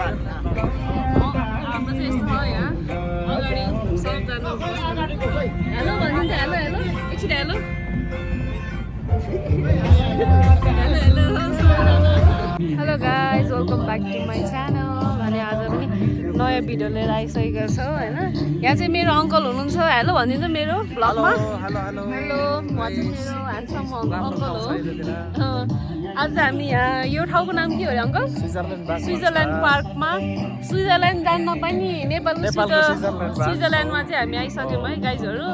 हाम्रो चाहिँ यस्तो छ यहाँ अगाडि सबजना हेलो भनिन्छ हेलो हेलो एकछिन hello hello guys welcome back to my channel अनि आज पनि नयाँ भिडियो लिएर आइसकेको छ होइन यहाँ चाहिँ मेरो अङ्कल हुनुहुन्छ हेलो भनिदिनु मेरो भ्लगमा हेलो म चाहिँ मेरो ह्यान्डसम अङ्कल हो आज हामी यहाँ यो ठाउँको नाम के हो अरे अङ्कल स्विजरल्यान्ड पार्कमा स्विजरल्यान्ड जान्न पनि नेपाल स्विजरल्यान्डमा चाहिँ हामी आइसक्यौँ है गाइजहरू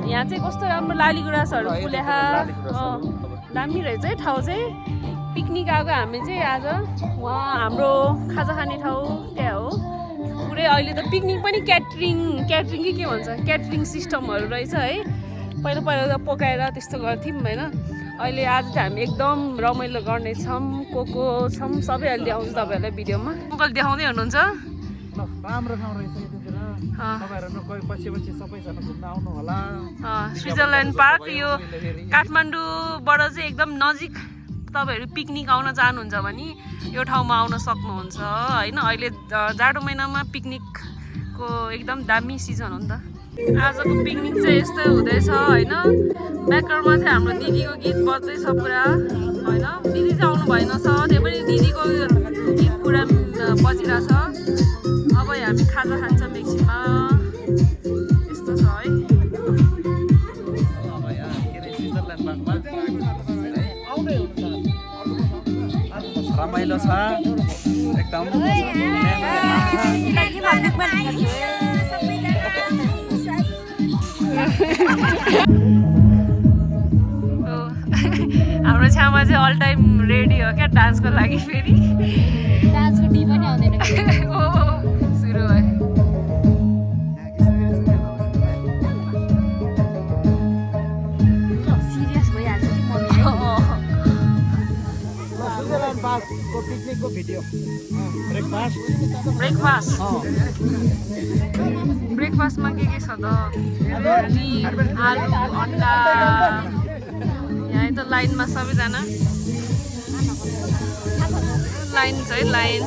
यहाँ चाहिँ कस्तो राम्रो लालीगुँरासहरू फुलेखा दामी रहेछ है ठाउँ चाहिँ पिकनिक आएको हामी चाहिँ आज वहाँ हाम्रो खाजा खाने ठाउँ त्यहाँ हो पुरै अहिले त पिकनिक पनि क्याटरिङ के भन्छ क्याटरिङ सिस्टमहरू रहेछ है पहिला त पकाएर त्यस्तो गर्थ्यौँ होइन अहिले आज चाहिँ हामी एकदम रमाइलो गर्नेछौँ को छौँ सबै अहिले देखाउँछु तपाईँहरूलाई भिडियोमा अङ्कल देखाउँदै हुनुहुन्छ राम्रो ठाउँ रहेछ स्विजरल्यान्ड पार्क यो काठमाडौँबाट चाहिँ एकदम नजिक तपाईँहरू पिकनिक आउन चाहनुहुन्छ भने यो ठाउँमा आउन सक्नुहुन्छ होइन अहिले जाडो महिनामा पिकनिकको एकदम दामी सिजन हो नि त आजको पिकनिक चाहिँ यस्तै हुँदैछ होइन ब्याकग्राउन्डमा चाहिँ हाम्रो दिदीको गीत बज्दैछ पुरा होइन दिदी चाहिँ आउनु भएन छ त्यही पनि दिदीको गीत पुरा बजिरहेछ अब हामी खाजा खान्छौँ एकछिनमा यस्तो छ है रमाइलो छ एकदम हाम्रो छेउमा चाहिँ अल टाइम रेडी हो क्या डान्सको लागि फेरि डान्सको टी पनि आउँदैन सुरु भयो सिरियस भइहाल्छ कि मम्मी को पिकनिकको भिडियो ब्रेकफास्टमा के छ त आलु अन्डा यहाँ त लाइनमा सबैजना लाइन छ है लाइन